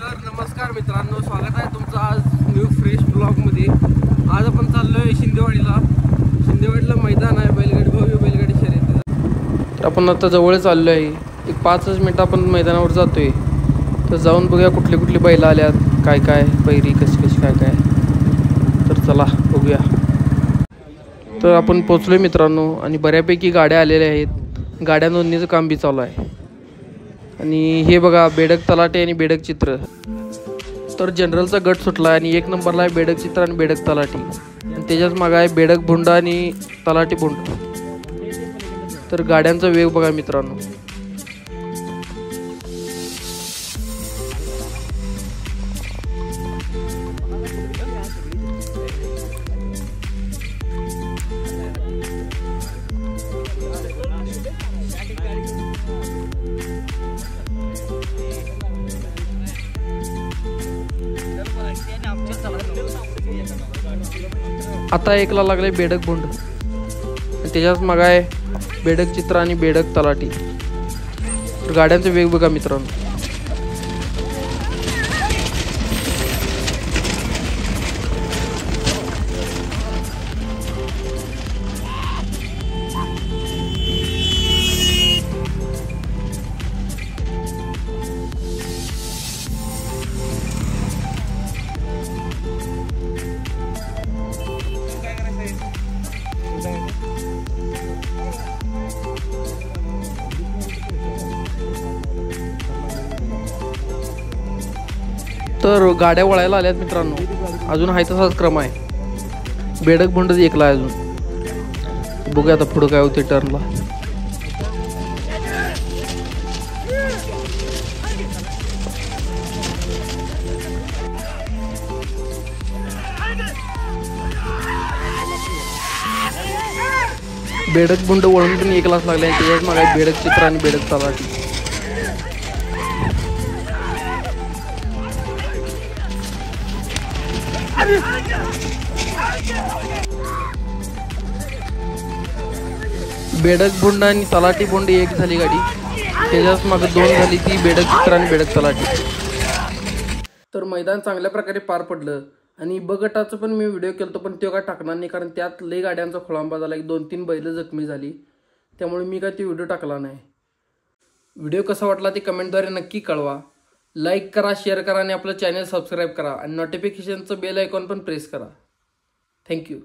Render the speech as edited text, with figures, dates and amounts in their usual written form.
तर नमस्कार मित्रांनो, स्वागत आहे तुमचं आज न्यू फ्रेश ब्लॉगमध्ये। आज आपण चाललोय शिंदेवाडीला मैदान आहे भव्य बैलगाडी शर्यतीचं। तर आपण आता जवळ चाललो आहे, एक 5 मिनिट आपण मैदानावर जातोय। तर जाऊन बघूया कुठली कुठली बैल आल्यात, काय काय पैरी कशी काय काय। तर चला बघूया। तर आपण पोहोचलोय मित्रांनो आणि बऱ्यापैकी गाड्या आलेल्या आहेत, गाड्या नोंदणीचं काम बी चालू आहे। आणि हे बघा बेडक तलाटे आणि बेडक चित्र। तर जनरलचा गट सुटला आणि 1 नंबरला आहे बेडक चित्र आणि बेडक तलाटी, आणि त्याच्याच मागे आहे बेडक भुंडा आणि तलाटी भुंड। तर गाड्यांचा वेग बघा मित्रांनो। आता एकला लागले बेडक भुंड, त्याच्याच मागे आहे बेडक चित्र आणि बेडक तलाटी। तर गाड्यांचा वेग बघा मित्रांनो। तर गाड्या वळायला आल्यात मित्रांनो, अजून आहे तसाच क्रम आहे। बेडक भुंड एकला आहे अजून, बघूया आता पुढं काय होते टर्नला। बेडक भुंड वळून पण एकलाच लागले, त्याच्याच मागे बेडक चित्र आणि बेडक तलाटी। बेडक भुंड आणि तलाटी भुंड एक झाली गाडी, त्याच्याच मागे 2 झाली, ती बेडक चित्र आणि बेडक तलाटी। तर मैदान चांगल्या प्रकारे पार पडलं आणि ब गटाचं पण मी व्हिडिओ केलतो, पण तो काय टाकणार नाही कारण त्यात लई गाड्यांचा खोळंबा झाला, 2-3 बैल जखमी झाली, त्यामुळे मी काय ती व्हिडिओ टाकला नाही। व्हिडिओ कसा वाटला ते कमेंटद्वारे नक्की कळवा। लाईक करा, शेअर करा आणि आपलं चॅनल सबस्क्राईब करा आणि नोटिफिकेशनचं बेल आयकॉन पण प्रेस करा। थँक्यू।